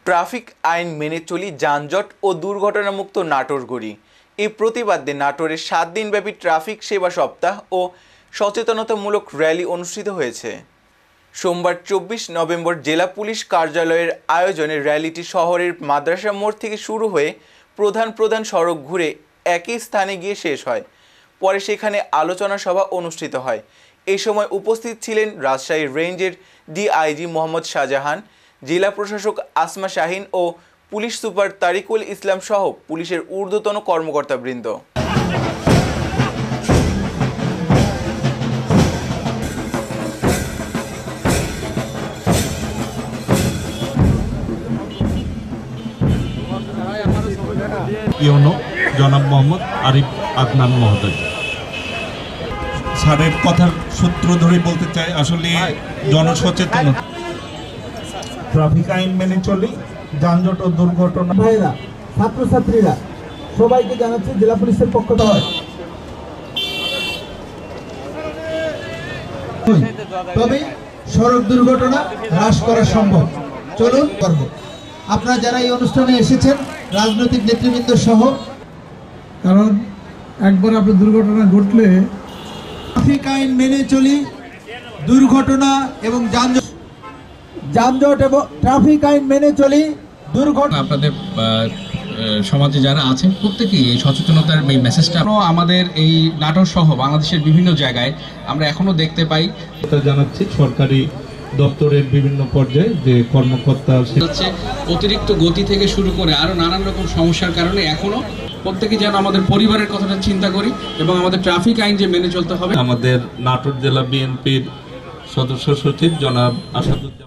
Traffic আইন মেনে চলি, যানজট ও দুর্ঘটনামুক্ত নাটোরগড়ি। এই প্রতিবাদে নাটোরে 7 দিনব্যাপী ট্রাফিক সেবা সপ্তাহ ও সচেতনতামূলক র্যালি অনুষ্ঠিত হয়েছে। সোমবার 24 নভেম্বর জেলা পুলিশ কার্যালয়ের আয়োজনে র্যালিটি শহরের মাদ্রাসা মোড় থেকে শুরু হয়ে প্রধান সড়ক ঘুরে একই স্থানে গিয়ে শেষ হয়। পরে সেখানে আলোচনা সভা অনুষ্ঠিত হয়। এই সময় উপস্থিত ছিলেন রাজশাহী রেঞ্জের ডিআইজি মোহাম্মদ শাহজাহান, জেলা প্রশাসক আসমা শাহিন ও পুলিশ সুপার তারিকুল ইসলাম সহ পুলিশের ঊর্ধ্বতন কর্মকর্তাবৃন্দ। ইউনো জনাব মোহাম্মদ আরিফ আদনান মহোদয়। স্যারের কথার সূত্র ধরে বলতে চাই, আসলে জনসচেতনতা, ট্রাফিক আইন মেনে চলি, যানজট ও দুর্ঘটনা। ভাইরা, ছাত্রছাত্রীরা সবাইকে জানাচ্ছি জেলা পুলিশের পক্ষ থেকে। তবে সড়ক দুর্ঘটনা হ্রাস করা সম্ভব। চলুন করব। আপনারা যারা এই অনুষ্ঠানে এসেছেন, রাজনৈতিক নেতৃবৃন্দ সহ, কারণ একবার আপনার দুর্ঘটনা ঘটলে ট্রাফিক আইন মেনে চলি, দুর্ঘটনা এবং যানজট এবং ট্রাফিক আইন মেনে চলি, দুর্ঘটনা। আপনাদের সমাজে যারা আছেন প্রত্যেকেই এই সচেতনতার এই মেসেজটা আমাদের এই নাটোর সহ বাংলাদেশের বিভিন্ন জায়গায় আমরা এখনো দেখতে পাই। জানাচ্ছি সরকারি দপ্তরের বিভিন্ন পর্যায়ে যে কর্মকর্তা হচ্ছে অতিরিক্ত গতি থেকে শুরু করে আরো নানান রকম সমস্যার কারণে এখনো প্রত্যেকে যেন আমাদের পরিবারের কথাটা চিন্তা করি এবং আমাদের ট্রাফিক আইন যে মেনে চলতে হবে। আমাদের নাটোর জেলা বিএনপির সদস্য সচিব জনাব আসাদুদ্দিন